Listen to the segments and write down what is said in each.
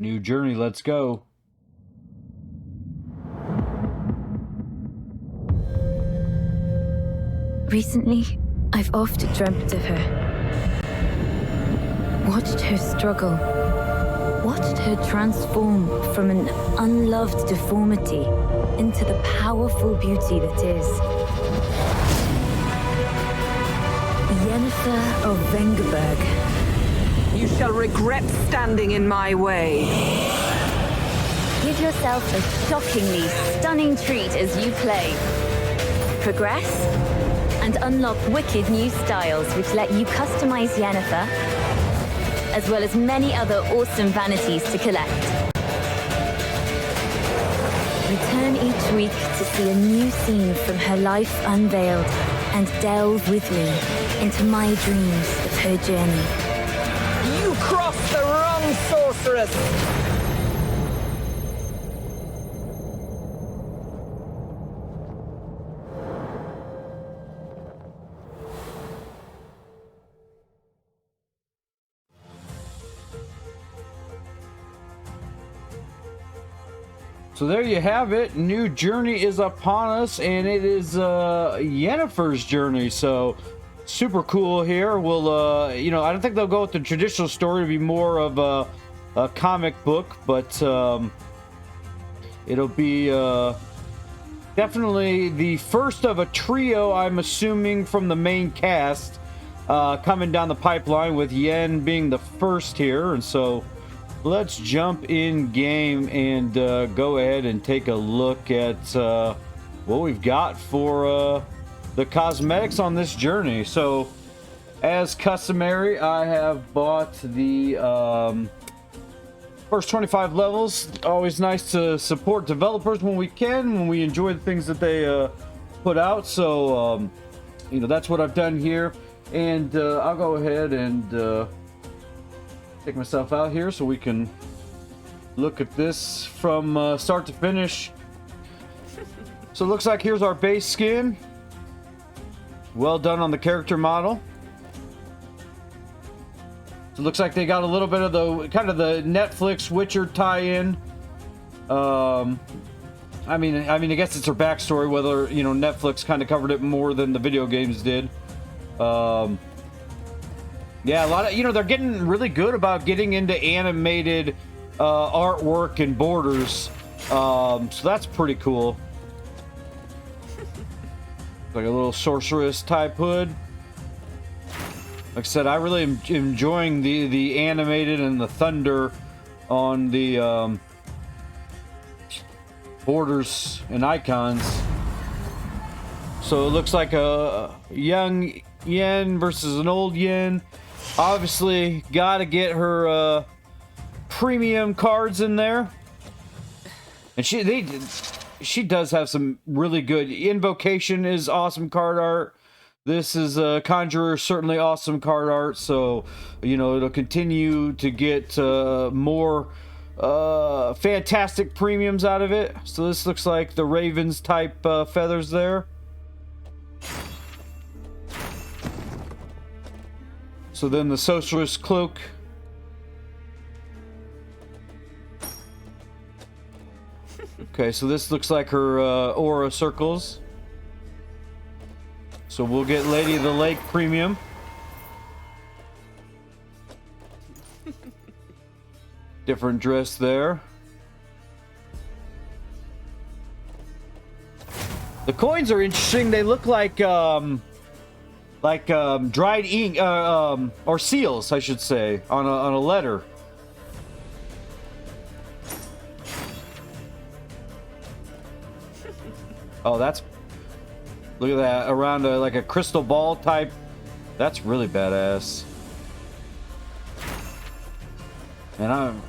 New journey, let's go. Recently, I've often dreamt of her. Watched her struggle. Watched her transform from an unloved deformity into the powerful beauty that is. Yennefer of Vengerberg. You shall regret standing in my way. Give yourself a shockingly stunning treat as you play. Progress and unlock wicked new styles which let you customize Yennefer, as well as many other awesome vanities to collect. Return each week to see a new scene from her life unveiled and delve with me into my dreams of her journey. You crossed the wrong sorceress! So there you have it. New journey is upon us, and it is Yennefer's journey. So super cool here. We'll, I don't think they'll go with the traditional story. It'll be more of a comic book, but it'll be definitely the first of a trio, I'm assuming, from the main cast coming down the pipeline, with Yen being the first here. And so let's jump in game and go ahead and take a look at what we've got for the cosmetics on this journey. So as customary, I have bought the first 25 levels. Always nice to support developers when we can, when we enjoy the things that they put out. So that's what I've done here, and I'll go ahead and take myself out here so we can look at this from start to finish. So it looks like here's our base skin. Well done on the character model. So it looks like they got a little bit of the kind of the Netflix Witcher tie-in. I guess it's her backstory, whether Netflix kind of covered it more than the video games did. Yeah, a lot of, they're getting really good about getting into animated artwork and borders. So that's pretty cool. Like a little sorceress type hood. Like I said, I really am enjoying the animated and the thunder on the borders and icons. So it looks like a young Yen versus an old Yen. Obviously, gotta get her premium cards in there, and she does have some really good. Invocation is awesome card art. This is Conjurer, certainly awesome card art. So it'll continue to get more fantastic premiums out of it. So this looks like the Ravens type feathers there. So then the sorceress cloak. Okay, so this looks like her aura circles. So we'll get Lady of the Lake premium. Different dress there. The coins are interesting. They look like dried ink, or seals, I should say, on a letter. Oh, look at that, around like a crystal ball type. That's really badass. And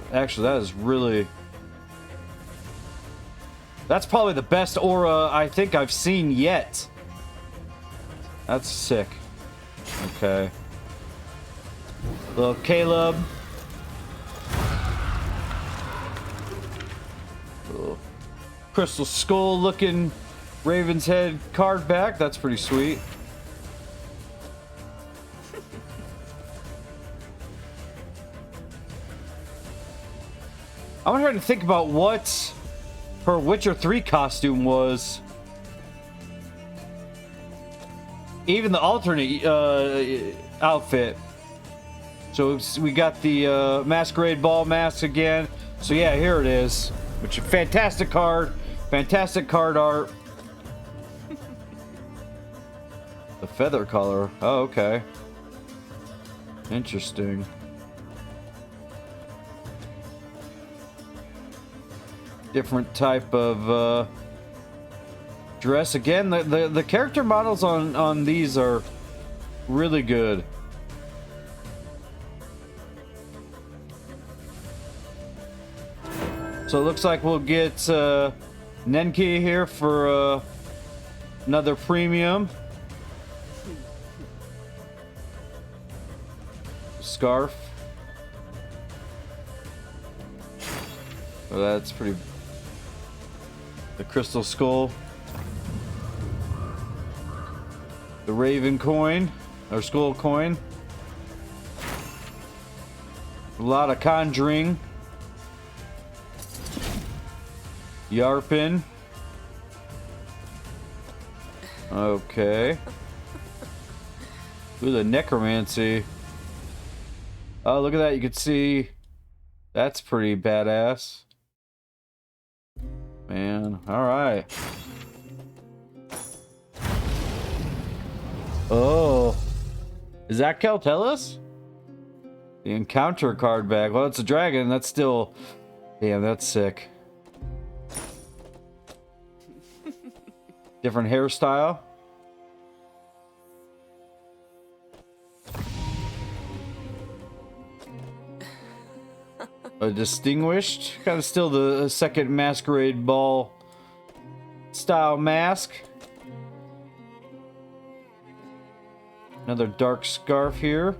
that's probably the best aura I think I've seen yet. That's sick. Okay. Little Caleb. Little crystal skull looking Raven's Head card back. That's pretty sweet. I'm trying to think about what her Witcher 3 costume was. Even the alternate outfit. So we got the Masquerade Ball mask again. So yeah, here it is. Which is fantastic card. Fantastic card art. The feather color. Oh, okay. Interesting. Different type of dress. Again, the character models on these are really good. So it looks like we'll get Nenki here for another premium. Scarf. Oh, that's pretty. The crystal skull. The raven coin, or skull coin. A lot of conjuring. Yarpin. Okay. Ooh, the necromancy. Oh, look at that. You can see that's pretty badass. Man, alright. Oh. Is that Keltelis? The encounter card back. Well, it's a dragon. That's still... Damn, that's sick. Different hairstyle. A distinguished, kind of still the second Masquerade Ball style mask. Another dark scarf here.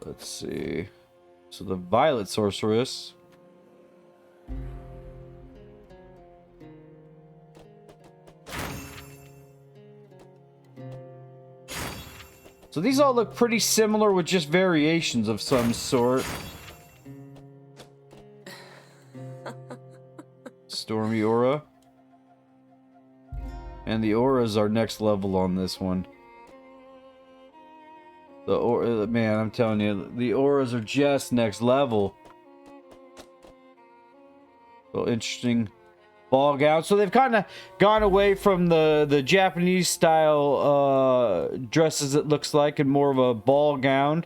Let's see. So the Violet Sorceress. So these all look pretty similar with just variations of some sort. Stormy Aura. And the auras are next level on this one. The aura, man, I'm telling you, the auras are just next level. So interesting. Ball gown. So they've kind of gone away from the Japanese style dresses, it looks like, and more of a ball gown.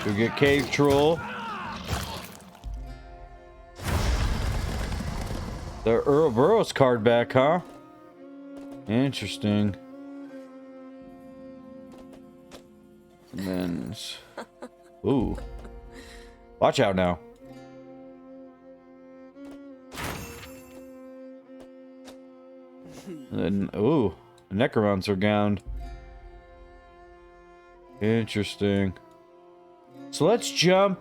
We get Cave Troll. The Ouroboros card back, huh? Interesting. And then... Ooh. Watch out now. And then, ooh. A Necromancer gown. Interesting. So let's jump.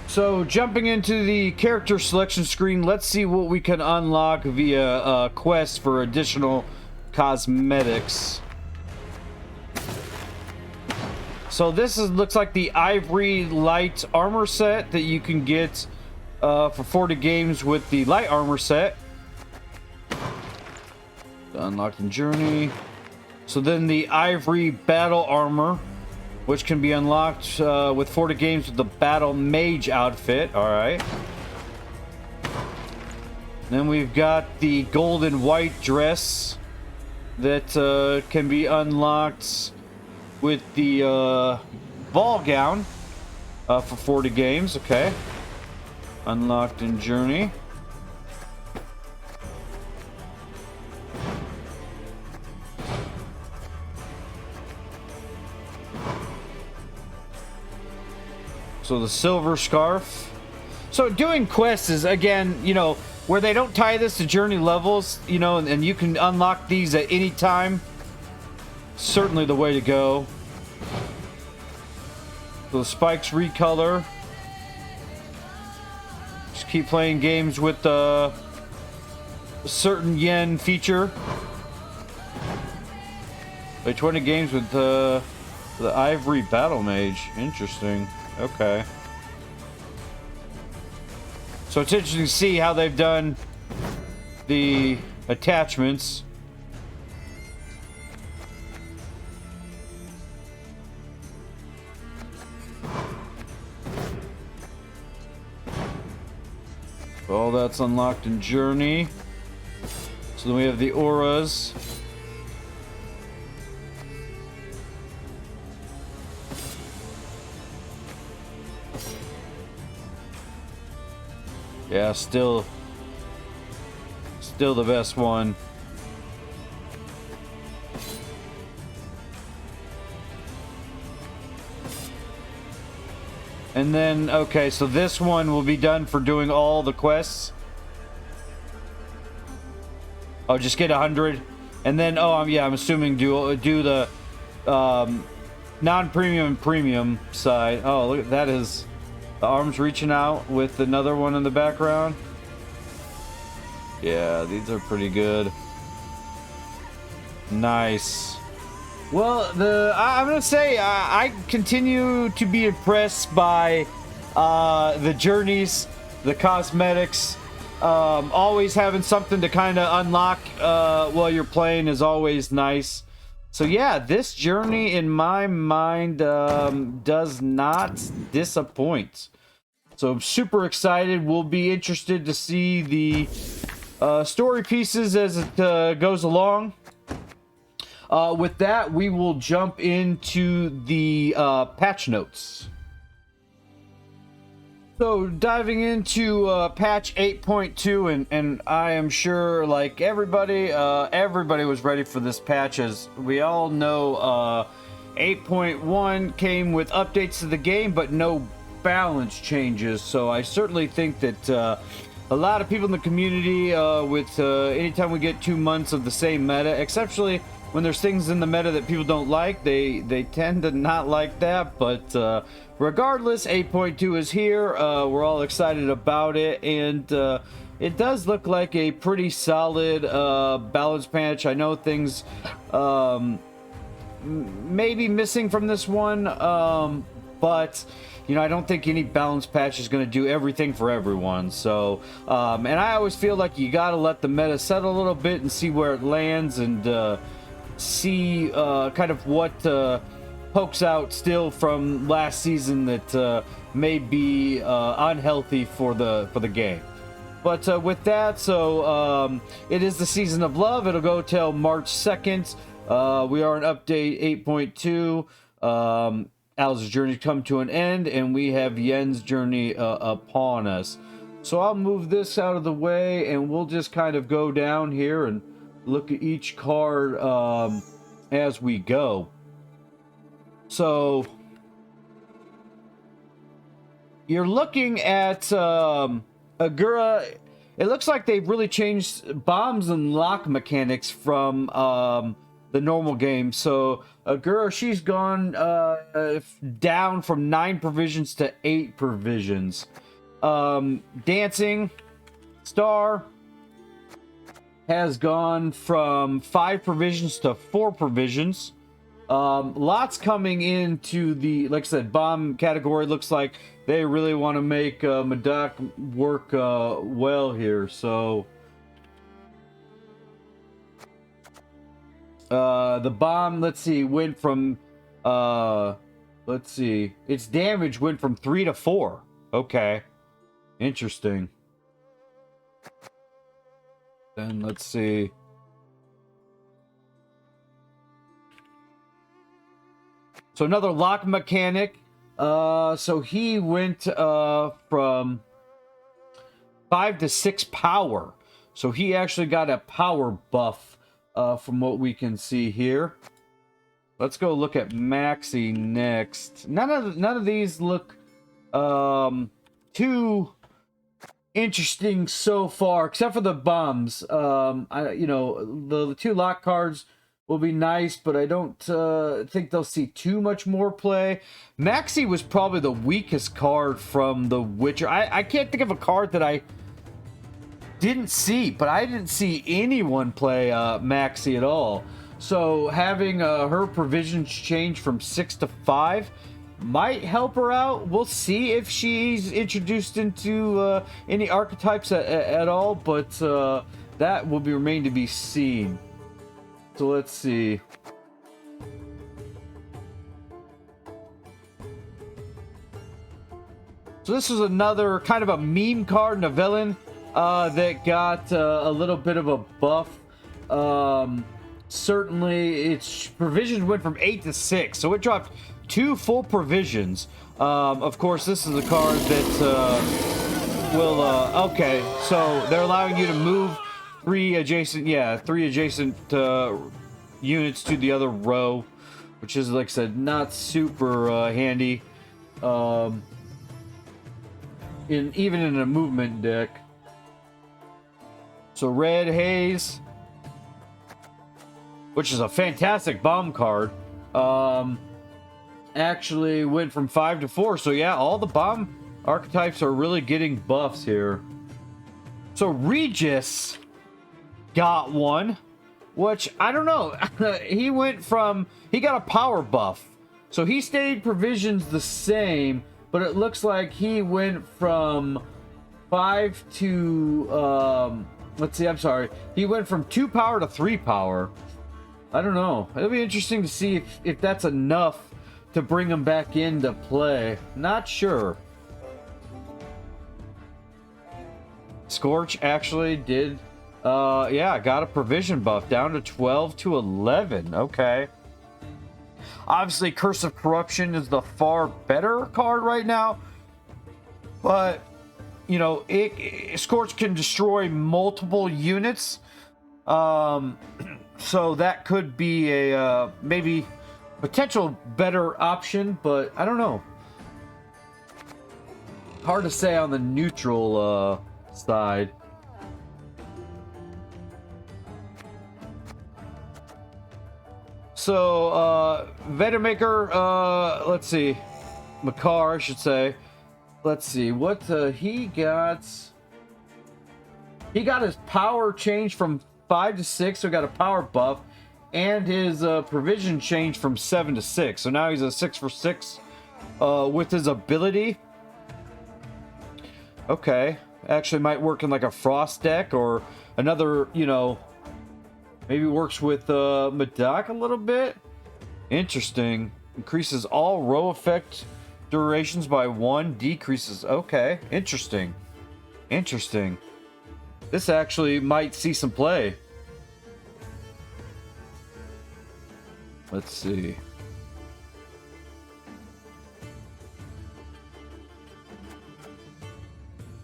So jumping into the character selection screen, let's see what we can unlock via quests for additional cosmetics. So this looks like the Ivory Light armor set that you can get for 40 games with the light armor set. Unlocked in Journey. So then the Ivory Battle armor, which can be unlocked with 40 games with the Battle Mage outfit. Alright. Then we've got the Golden White dress that can be unlocked with the ball gown for 40 games. Okay. Unlocked in Journey. So the silver scarf. So doing quests is, again, you know, where they don't tie this to journey levels, you know, and you can unlock these at any time. Certainly the way to go. So the spikes recolor. Just keep playing games with certain yen feature. Play 20 games with the Ivory Battle Mage. Interesting. Okay. So it's interesting to see how they've done the attachments. All that's unlocked in Journey. So then we have the auras. Yeah, still the best one. And then, okay, so this one will be done for doing all the quests. Oh, just get 100. And then, oh, yeah, I'm assuming do the non-premium and premium side. Oh, look, that is the arms reaching out with another one in the background. Yeah, these are pretty good. Nice. Well, I'm gonna say I continue to be impressed by the journeys, the cosmetics. Always having something to kind of unlock while you're playing is always nice. So yeah, this journey in my mind does not disappoint. So I'm super excited. We'll be interested to see the story pieces as it goes along. With that, we will jump into the patch notes. So diving into patch 8.2, and I am sure, like everybody was ready for this patch. As we all know, 8.1 came with updates to the game, but no balance changes. So I certainly think that a lot of people in the community, with anytime we get 2 months of the same meta, exceptionally when there's things in the meta that people don't like, they tend to not like that. But regardless, 8.2 is here. We're all excited about it, and it does look like a pretty solid balance patch. I know things may be missing from this one, but you know, I don't think any balance patch is going to do everything for everyone. So, and I always feel like you got to let the meta settle a little bit and see where it lands, and see kind of what pokes out still from last season that may be unhealthy for the game. But with that, so it is the season of love. It'll go till March 2nd. We are in update 8.2. Alzur's journey come to an end, and we have Yen's journey upon us. So I'll move this out of the way, and we'll just kind of go down here and look at each card as we go. So you're looking at Agura. It looks like they've really changed bombs and lock mechanics from the normal game. So Agura, she's gone down from 9 provisions to 8 provisions. Dancing Star has gone from 5 provisions to 4 provisions. Lots coming into the, like I said, bomb category. Looks like they really want to make Madak work well here. So the bomb, let's see, went from let's see, its damage went from 3 to 4. Okay, interesting. Then let's see. So another lock mechanic. So he went from 5 to 6 power. So he actually got a power buff from what we can see here. Let's go look at Maxi next. None of these look too interesting so far, except for the bombs. You know, the 2 lock cards will be nice, but I don't think they'll see too much more play. Maxi was probably the weakest card from The Witcher. I can't think of a card that I didn't see, but I didn't see anyone play Maxi at all. So having her provisions change from 6 to 5 might help her out. We'll see if she's introduced into any archetypes at all, but that will remain to be seen. So let's see. So this is another kind of a meme card and a villain that got a little bit of a buff. Certainly, its provisions went from 8 to 6, so it dropped 2 full provisions. Of course, this is a card that will... okay, so they're allowing you to move 3 adjacent units to the other row, which is, like I said, not super handy. Even in a movement deck. So Red Haze, which is a fantastic bomb card, actually went from 5 to 4. So yeah, all the bomb archetypes are really getting buffs here. So Regis got one, which I don't know. He got a power buff. So he stayed provisions the same, but it looks like he went from 5 to, let's see, I'm sorry. He went from 2 power to 3 power. I don't know. It'll be interesting to see if that's enough to bring him back into play. Not sure. Scorch actually did, yeah, got a provision buff down to 12 to 11. Okay. Obviously, Curse of Corruption is the far better card right now. But, you know, Scorch can destroy multiple units. So that could be a maybe potential better option, but I don't know. Hard to say on the neutral side. So, Vettermaker, let's see. Makar, I should say. Let's see, what he got. He got his power changed from 5 to 6, so he got a power buff. And his provision changed from 7 to 6. So now he's a 6 for 6 with his ability. Okay. Actually might work in like a Frost deck or another, you know... Maybe works with Madak a little bit. Interesting. Increases all row effect durations by 1. Decreases. Okay. Interesting. Interesting. This actually might see some play. Let's see.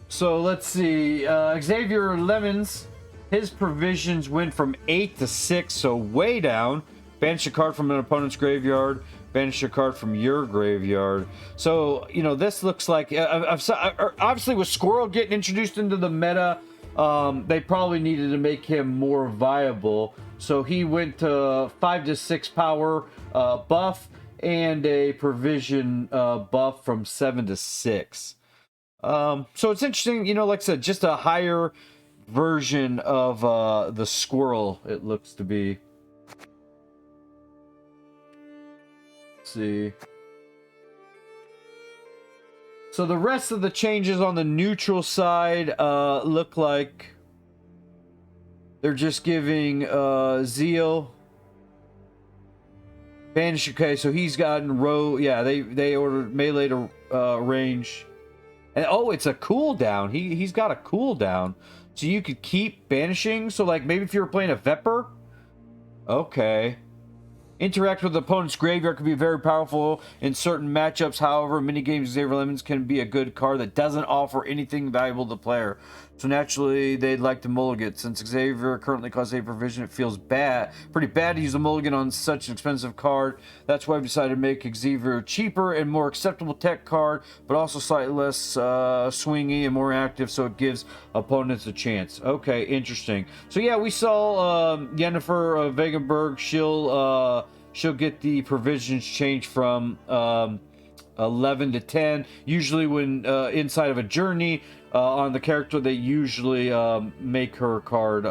So let's see. Xavier Lemons. His provisions went from 8 to 6, so way down. Banish a card from an opponent's graveyard. Banish a card from your graveyard. So, you know, this looks like... obviously, with Squirrel getting introduced into the meta, they probably needed to make him more viable. So he went to 5 to 6 power buff and a provision buff from 7 to 6. So it's interesting, you know, like I said, just a higher... version of the Squirrel, it looks to be. Let's see. So the rest of the changes on the neutral side look like they're just giving Zeal Banish. Okay, so he's gotten row. Yeah, they ordered melee to range, and oh, it's a cooldown. He's got a cooldown. So you could keep banishing. So like maybe if you were playing a Vepr. Okay. Interact with the opponent's graveyard can be very powerful in certain matchups. However, minigames Xavier Lemons can be a good card that doesn't offer anything valuable to the player. So naturally, they'd like to mulligan. Since Xavier currently costs 8 provision, it feels pretty bad to use a mulligan on such an expensive card. That's why I've decided to make Xavier cheaper and more acceptable tech card, but also slightly less swingy and more active, so it gives opponents a chance. Okay, interesting. So yeah, we saw Yennefer Vegenberg. She'll get the provisions changed from 11 to 10. Usually when inside of a journey, on the character, they usually make her card,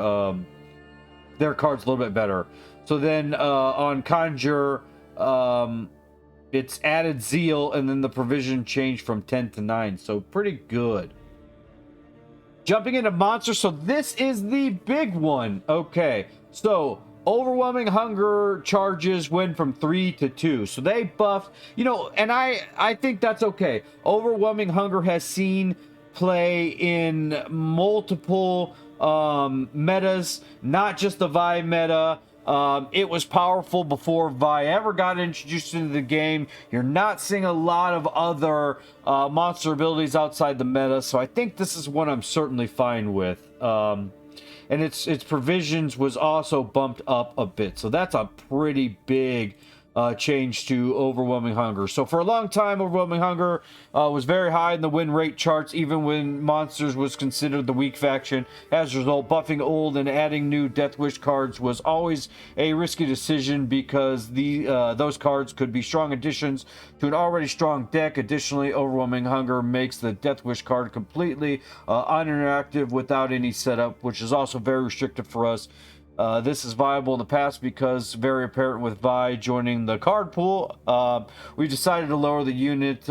their cards a little bit better. So then on Conjure, it's added Zeal, and then the provision changed from 10 to 9. So pretty good. Jumping into monsters, so this is the big one. Okay, so overwhelming hunger charges went from 3 to 2. So they buffed, you know, and I think that's okay. Overwhelming hunger has seen play in multiple metas, not just the Vi meta. It was powerful before Vi ever got introduced into the game. You're not seeing a lot of other monster abilities outside the meta, so I think this is one I'm certainly fine with. And its provisions was also bumped up a bit, so that's a pretty big change to Overwhelming Hunger. So for a long time, Overwhelming Hunger was very high in the win rate charts, even when Monsters was considered the weak faction. As a result, buffing old and adding new Death Wish cards was always a risky decision because those cards could be strong additions to an already strong deck. Additionally, Overwhelming Hunger makes the Death Wish card completely uninteractive without any setup, which is also very restrictive for us. This is viable in the past because very apparent with Vi joining the card pool. We decided to lower the unit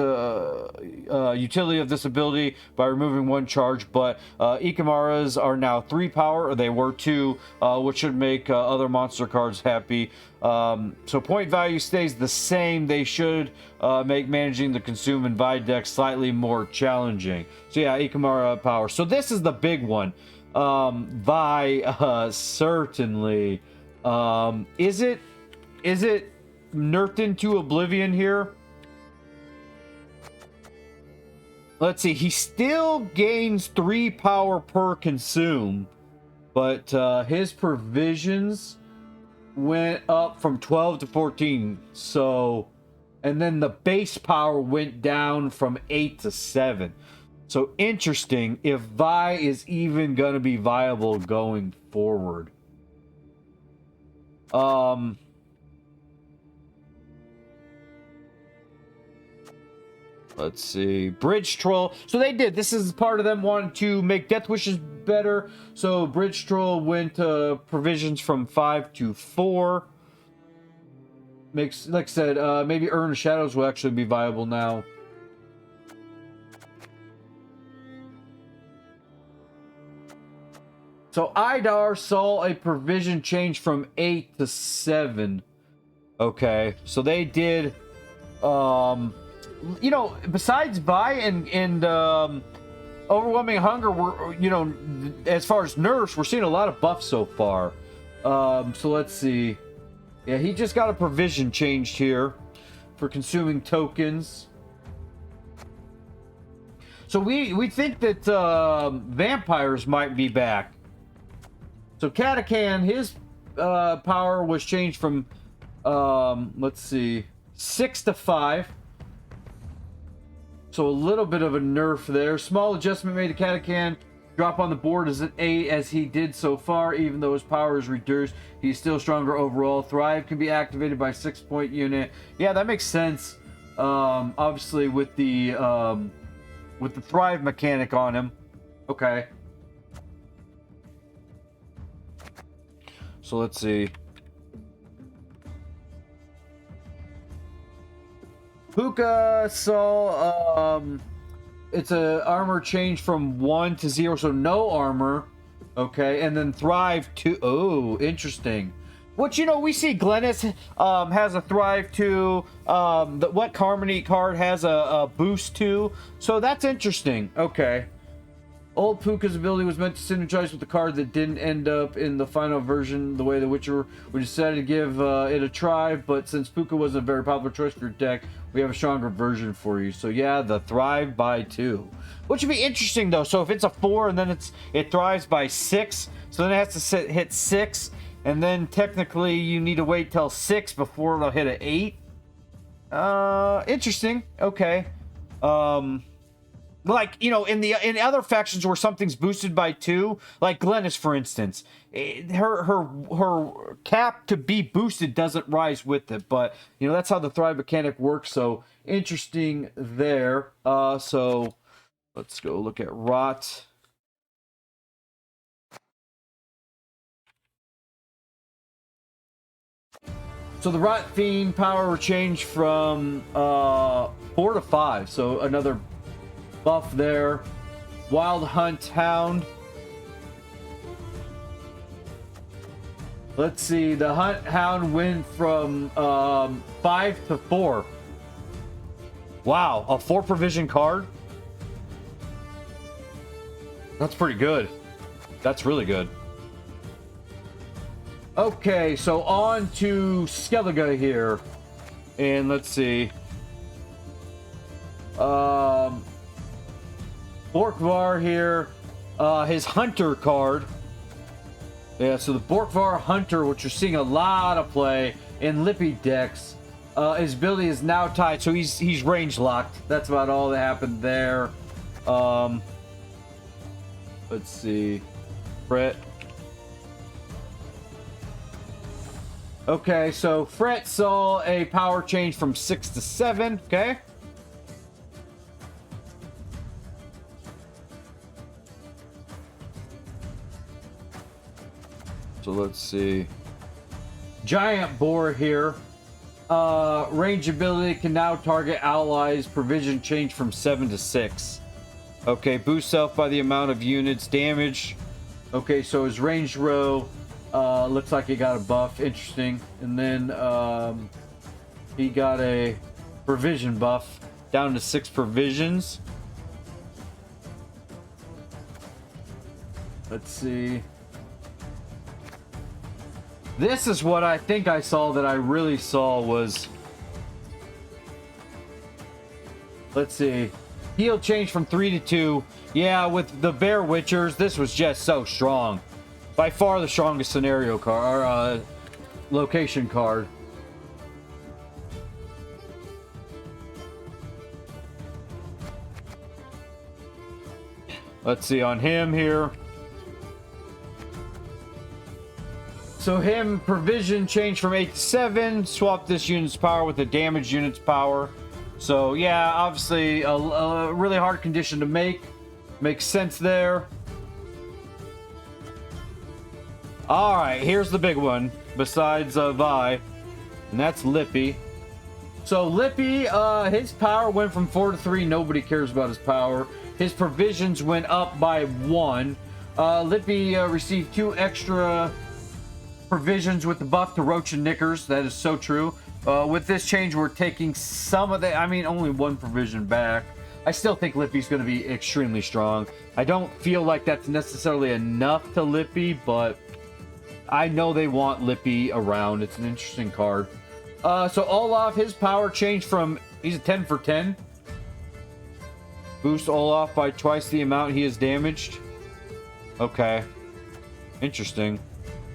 utility of this ability by removing 1 charge, but Ikamaras are now 3 power, or they were 2, which should make other monster cards happy. So point value stays the same. They should make managing the consume and Vi deck slightly more challenging. So yeah, Ikamara power. So this is the big one. Vi certainly. Is it nerfed into oblivion here? Let's see. He still gains 3 power per consume, but his provisions went up from 12 to 14. So, and then the base power went down from 8 to 7. So interesting if Vi is even going to be viable going forward. Let's see. Bridge Troll. So they did. This is part of them wanting to make Death Wishes better. So Bridge Troll went provisions from 5 to 4. Makes, like I said, maybe Urn of Shadows will actually be viable now. So Idar saw a provision change from 8 to 7. Okay, so they did, you know, besides Vi and Overwhelming Hunger, we're, you know, as far as nerfs, we're seeing a lot of buffs so far. So let's see. Yeah, he just got a provision changed here for consuming tokens. So we think that vampires might be back. So Katakan, his power was changed from, let's see, 6 to 5. So a little bit of a nerf there. Small adjustment made to Katakan. Drop on the board as an 8 as he did so far. Even though his power is reduced, he's still stronger overall. Thrive can be activated by 6-point unit. Yeah, that makes sense. Obviously with the Thrive mechanic on him. Okay. So let's see. Puka saw it's a armor change from 1 to 0, so no armor. Okay, and then Thrive 2. Oh, interesting. Which, you know, we see Glennis has a Thrive 2. The What Harmony card has a boost 2. So that's interesting. Okay. Old Puka's ability was meant to synergize with the card that didn't end up in the final version the way The Witcher. We decided to give it a try, but since Puka wasn't a very popular choice for your deck, we have a stronger version for you. So yeah, the Thrive by 2. Which would be interesting though. So if it's a 4 and then it thrives by 6, so then it has to hit 6, and then technically you need to wait till 6 before it'll hit an 8. Interesting. Okay. Like, you know, in other factions where something's boosted by 2, like Glennis, for instance, her cap to be boosted doesn't rise with it, but you know that's how the Thrive mechanic works. So interesting there. So Let's go look at Rot. So the Rot Fiend power will change from 4 to 5. So another buff there. Wild Hunt Hound. Let's see. The Hunt Hound went from 5 to 4. Wow, a 4 provision card? That's pretty good. That's really good. Okay, so on to Skellige here. And let's see. Borkvar here. His Hunter card. Yeah, so the Borkvar Hunter, which you're seeing a lot of play in Lippy decks. His ability is now tied, so he's range locked. That's about all that happened there. Let's see. Fret. Okay, so Fret saw a power change from 6 to 7. Okay. So let's see. Giant Boar here. Range ability can now target allies. Provision change from 7 to 6. Okay, boost self by the amount of units damage. Okay, so his range row looks like he got a buff. Interesting. And then he got a provision buff down to 6 provisions. Let's see. This is what I think I saw that I really saw was... Let's see. Heal change from 3 to 2. Yeah, with the Bear Witchers, this was just so strong. By far the strongest scenario card, or location card. Let's see on him here. So him, provision changed from 8 to 7. Swap this unit's power with the damaged unit's power. So yeah, obviously a really hard condition to make. Makes sense there. Alright, here's the big one. Besides Vi. And that's Lippy. So Lippy, his power went from 4 to 3. Nobody cares about his power. His provisions went up by 1. Lippy received 2 extra provisions with the buff to Roach and Knickers. That is so true. With this change, we're taking some of the... I mean, only 1 provision back. I still think Lippy's going to be extremely strong. I don't feel like that's necessarily enough to Lippy, but I know they want Lippy around. It's an interesting card. So Olaf, his power changed from... He's a 10 for 10. Boost Olaf by twice the amount he is damaged. Okay. Interesting.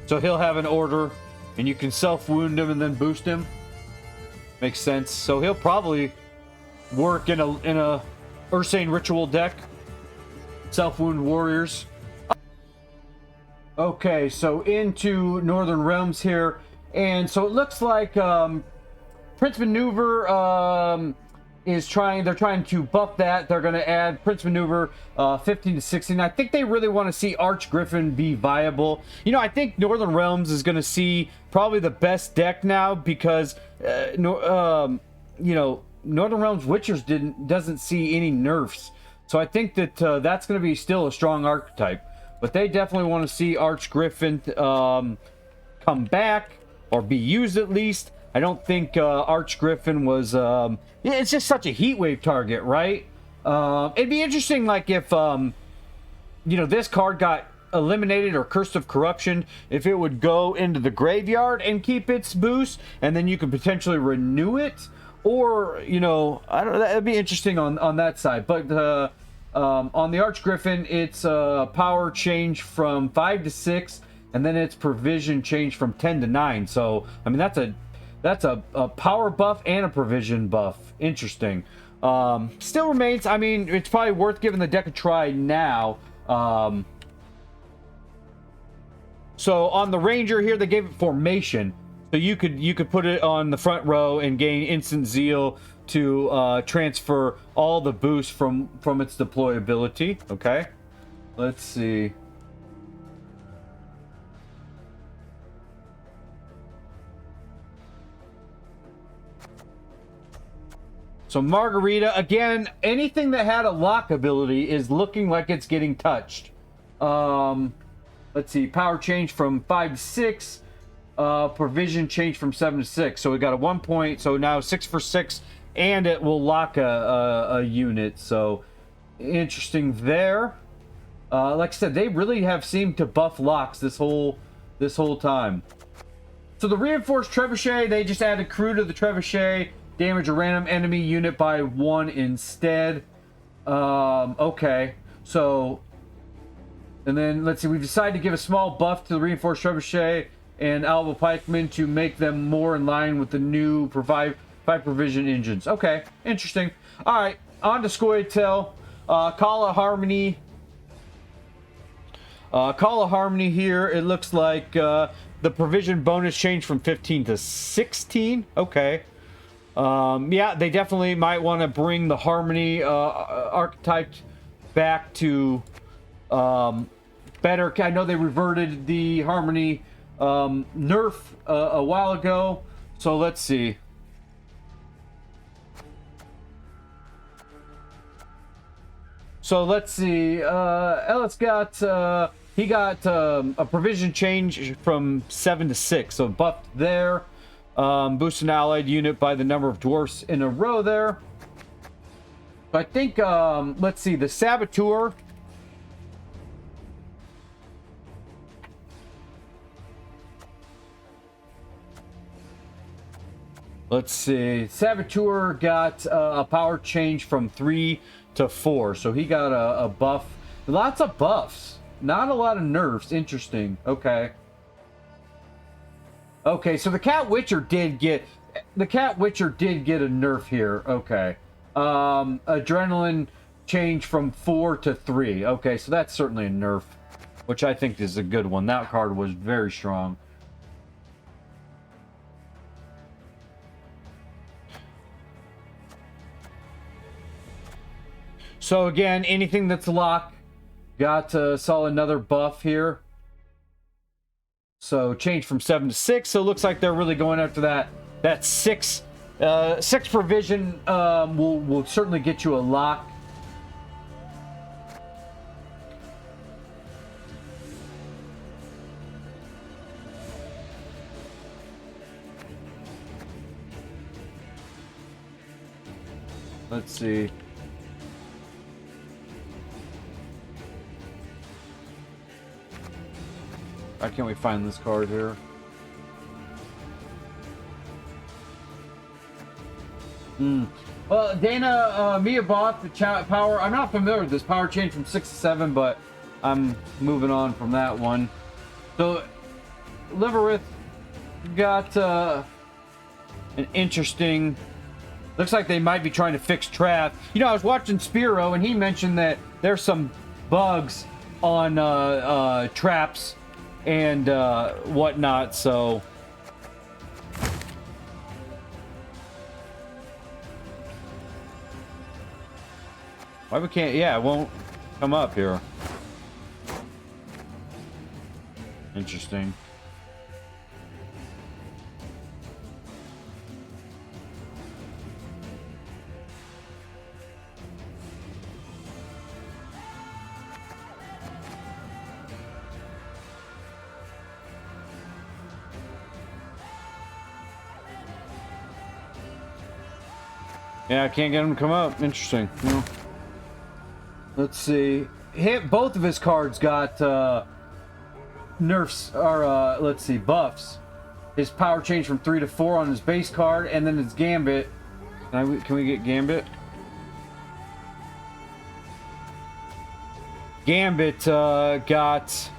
So he'll have an order, and you can self-wound him and then boost him. Makes sense. So he'll probably work in a Ursane Ritual deck. Self-wound warriors. Okay, so into Northern Realms here. And so it looks like Prince Maneuver they're trying to buff that. They're going to add Prince Maneuver 15 to 16. I think they really want to see Arch Griffin be viable. You know, I think Northern Realms is going to see probably the best deck now because, you know, Northern Realms Witchers doesn't see any nerfs. So I think that that's going to be still a strong archetype. But they definitely want to see Arch Griffin come back or be used at least. I don't think Arch Griffin was... yeah, it's just such a heatwave target, right? It'd be interesting, like, if, you know, this card got eliminated or Cursed of Corruption, if it would go into the graveyard and keep its boost, and then you could potentially renew it. Or, you know, I don't know, that'd be interesting on that side. But on the Arch Griffin, it's power change from 5 to 6, and then its provision change from 10 to 9. So, I mean, that's a power buff and a provision buff. Interesting. Still remains, I mean, it's probably worth giving the deck a try now. So on the Ranger here, they gave it formation. So you could put it on the front row and gain instant zeal to transfer all the boost from its deployability. Okay, let's see. So Margarita, again, anything that had a lock ability is looking like it's getting touched. Let's see, power change from 5 to 6, provision change from 7 to 6. So we got a 1 point, so now 6 for 6, and it will lock a unit. So interesting there. Like I said, they really have seemed to buff locks this whole time. So the reinforced trebuchet, they just added crew to the trebuchet. Damage a random enemy unit by 1 instead. Okay. So, and then let's see. We've decided to give a small buff to the reinforced trebuchet and Alva pikemen to make them more in line with the new five provision engines. Okay, interesting. All right, on to Scoia'tael. Call of Harmony. Call of Harmony here. It looks like the provision bonus changed from 15 to 16. Okay. Yeah, they definitely might want to bring the Harmony archetype back to better. I know they reverted the Harmony nerf a while ago, so let's see. So let's see. Ellis got he got a provision change from 7 to 6, so buffed there. Boost an allied unit by the number of dwarfs in a row there. I think, let's see, the Saboteur. Let's see, Saboteur got a power change from 3 to 4, so he got a buff. Lots of buffs, not a lot of nerfs. Interesting. Okay. Okay, so the Cat Witcher did get a nerf here. Okay. Adrenaline change from 4 to 3. Okay, so that's certainly a nerf, which I think is a good one. That card was very strong. So again, anything that's locked saw another buff here. So change from 7 to 6. So it looks like they're really going after that 6 provision. Will certainly get you a lock. Let's see. Why can't we find this card here? Well, Dana Mia bought the power. I'm not familiar with this power change from 6 to 7, but I'm moving on from that one. So, Liverith got an interesting. Looks like they might be trying to fix trap. You know, I was watching Spiro, and he mentioned that there's some bugs on traps and whatnot, so why we can't, yeah, it won't come up here. Interesting. Yeah, I can't get him to come up. Interesting. Well, let's see. Both of his cards got nerfs, or let's see, buffs. His power changed from 3 to 4 on his base card, and then his Gambit. Can we get Gambit? Gambit got...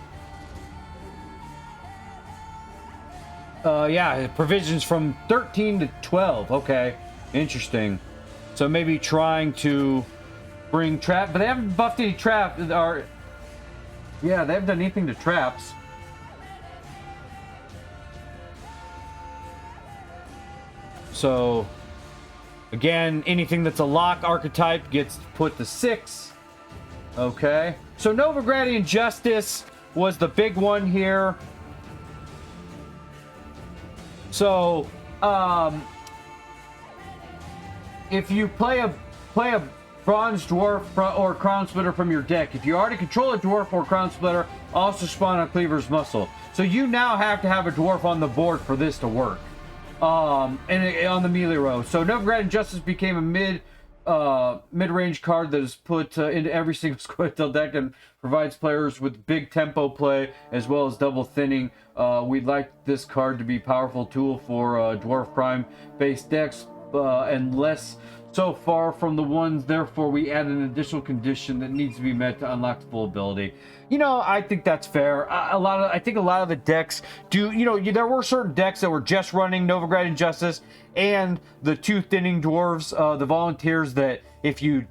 yeah, provisions from 13 to 12. Okay, interesting. So maybe trying to bring trap, but they haven't buffed any trap. Yeah, they haven't done anything to traps. So Again, anything that's a lock archetype gets put to 6. Okay. So Novigradian Justice was the big one here. So, if you play a Bronze Dwarf or Crown Splitter from your deck, if you already control a Dwarf or Crown Splitter, also spawn on Cleaver's Muscle. So you now have to have a Dwarf on the board for this to work. And on the melee row. So Novigradian Justice became a mid-range card that is put into every single Squirtle deck and provides players with big tempo play as well as double thinning. We'd like this card to be a powerful tool for Dwarf Prime based decks and less so far from the ones. Therefore, we add an additional condition that needs to be met to unlock the full ability. You know, I think that's fair. I think a lot of the decks do. You know, there were certain decks that were just running Novigradian Justice and the 2 thinning dwarves, the volunteers, that if you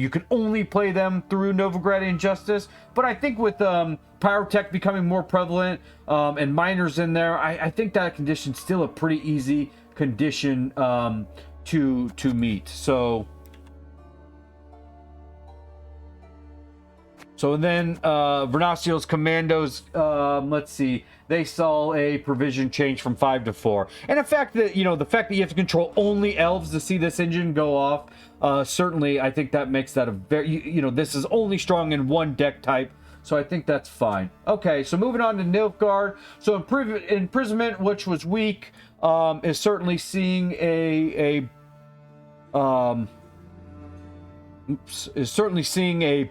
could only play them through Novigradian Justice. But I think with Pyrotech becoming more prevalent and miners in there, I think that condition's still a pretty easy condition to meet. So then Vernacio's Commandos, let's see, they saw a provision change from 5 to 4. And the fact that you have to control only elves to see this engine go off, certainly I think that makes that a very, this is only strong in one deck type. So I think that's fine. Okay, so moving on to Nilfgaard. So Imprisonment, which was weak, is certainly seeing a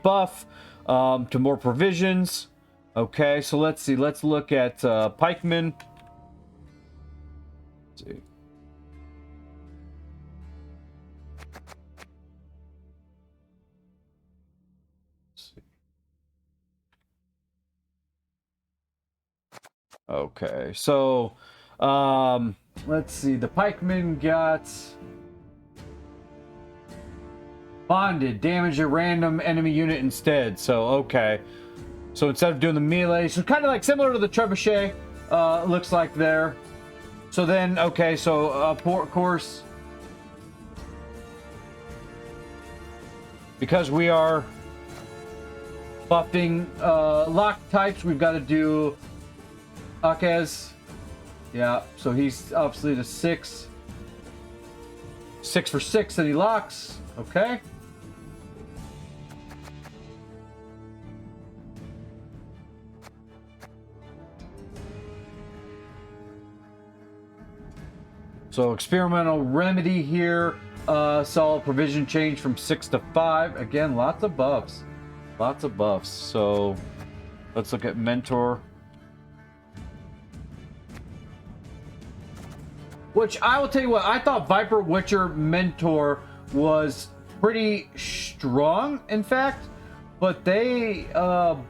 buff to more provisions. Okay, so let's see. Let's look at Pikemen. Let's see. Okay, so let's see. The pikemen got bonded, damage a random enemy unit instead. So okay, so instead of doing the melee, so kind of like similar to the trebuchet, looks like there. So then okay, so of course, because we are buffing lock types, we've got to do Akez. Yeah, so he's obviously the 6 for 6 that he locks. Okay. So experimental remedy here, saw a provision change from 6 to 5. Again, lots of buffs. Lots of buffs. So let's look at mentor. Which I will tell you what, I thought Viper Witcher Mentor was pretty strong, in fact, but they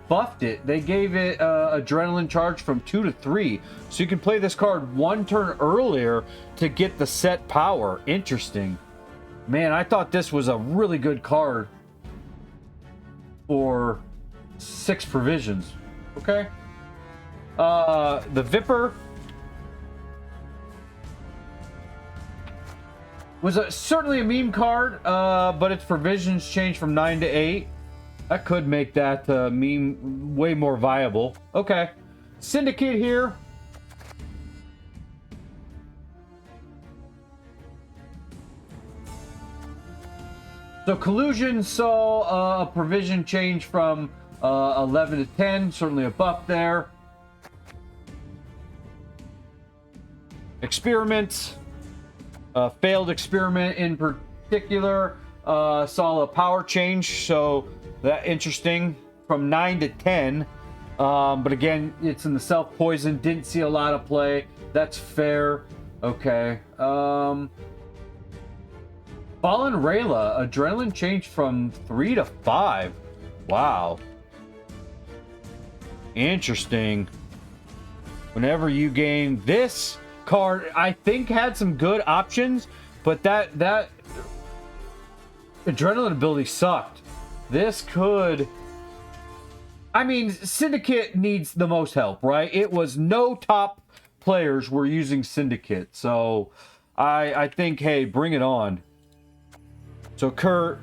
buffed it. They gave it adrenaline charge from 2 to 3, so you can play this card 1 turn earlier to get the set power. Interesting. Man, I thought this was a really good card for 6 provisions. Okay. The Viper was certainly a meme card, but its provisions changed from 9 to 8. That could make that meme way more viable. Okay. Syndicate here. So Collusion saw a provision change from 11 to 10. Certainly a buff there. Experiment. Failed experiment in particular saw a power change, so that interesting, from 9 to 10. But again, it's in the self-poison, didn't see a lot of play. That's fair. Okay. Fallen Rayla, adrenaline changed from 3 to 5. Wow. Interesting. Whenever you gain this card, I think had some good options, but that adrenaline ability sucked. This could, I mean, Syndicate needs the most help, right? It was no top players were using Syndicate, so I think, hey, bring it on. So Kurt,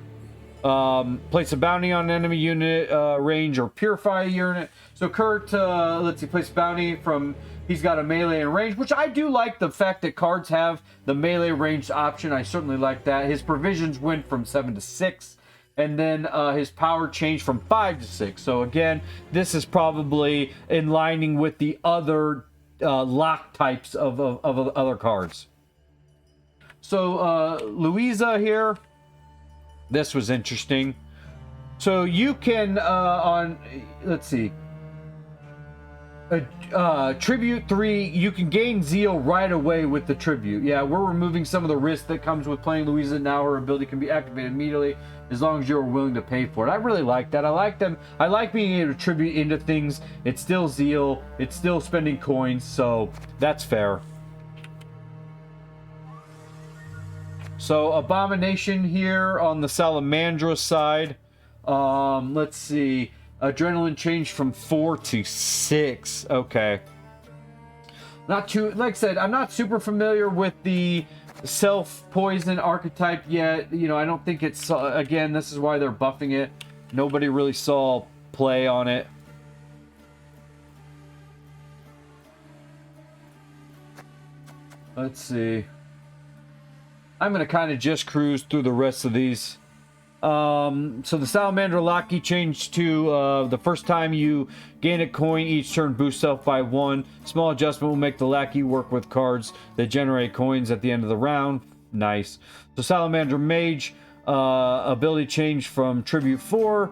place a bounty on an enemy unit range or purify a unit. So Kurt, let's see, place bounty from, he's got a melee and range, which I do like the fact that cards have the melee range option. I certainly like that. His provisions went from 7 to 6, and then his power changed from 5 to 6. So again, this is probably in lining with the other lock types of other cards. So Louisa here, this was interesting. So you can on, let's see, tribute 3, you can gain zeal right away with the tribute. Yeah, we're removing some of the risk that comes with playing Louisa. Now her ability can be activated immediately as long as you're willing to pay for it. I really like that. I like them. I like being able to tribute into things. It's still zeal, it's still spending coins, so that's fair. So Abomination here on the Salamandra side. Let's see. Adrenaline changed from 4 to 6. Okay. Not too, like I said, I'm not super familiar with the self-poison archetype yet. You know, I don't think it's, again, this is why they're buffing it. Nobody really saw play on it. Let's see. I'm going to kind of just cruise through the rest of these. So the Salamander Locky changed to the first time you gain a coin each turn, boost self by 1. Small adjustment will make the Lackey work with cards that generate coins at the end of the round. Nice. So Salamander Mage ability change from Tribute 4.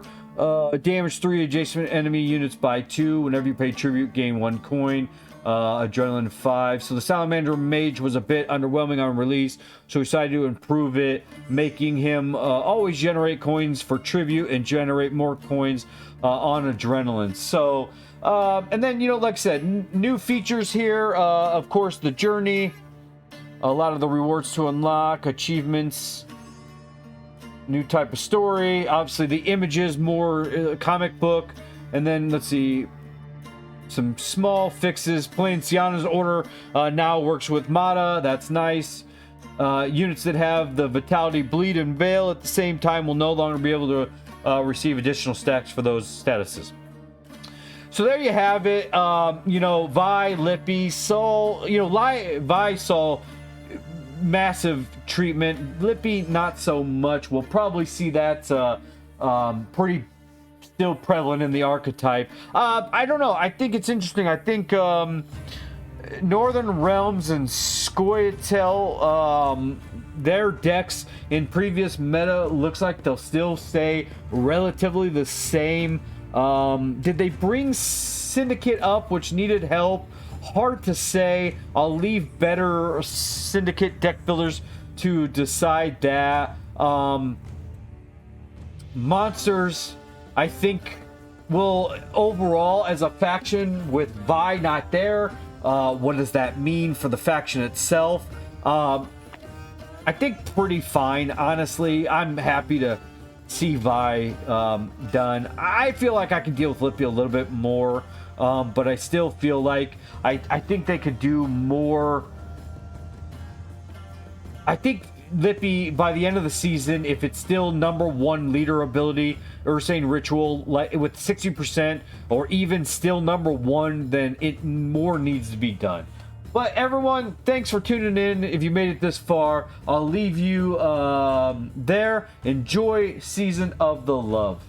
Damage 3 adjacent enemy units by 2. Whenever you pay tribute, gain 1 coin. Adrenaline 5. So the Salamander Mage was a bit underwhelming on release, so we decided to improve it, making him always generate coins for tribute and generate more coins on adrenaline. So and then, you know, like I said, new features here, of course the journey, a lot of the rewards to unlock, achievements, new type of story, obviously the images, more comic book, and then let's see, some small fixes. Playing Sienna's Order now works with Mata. That's nice. Units that have the Vitality Bleed and Veil at the same time will no longer be able to receive additional stacks for those statuses. So there you have it. You know, Vi, Lippy, Sol. You know, Vi saw massive treatment. Lippy, not so much. We'll probably see that pretty still prevalent in the archetype. I don't know. I think it's interesting. I think Northern Realms and Scoia'tael, their decks in previous meta looks like they'll still stay relatively the same. Did they bring Syndicate up, which needed help? Hard to say. I'll leave better Syndicate deck builders to decide that. Monsters, I think, will overall as a faction with Vi not there, what does that mean for the faction itself? I think pretty fine, honestly. I'm happy to see Vi done. I feel like I can deal with Lippy a little bit more, but I still feel like I think they could do more. I think Lippy, by the end of the season, if it's still #1 leader ability, Ursane Ritual, with 60%, or even still #1, then it more needs to be done. But everyone, thanks for tuning in. If you made it this far, I'll leave you there. Enjoy Season of the Love.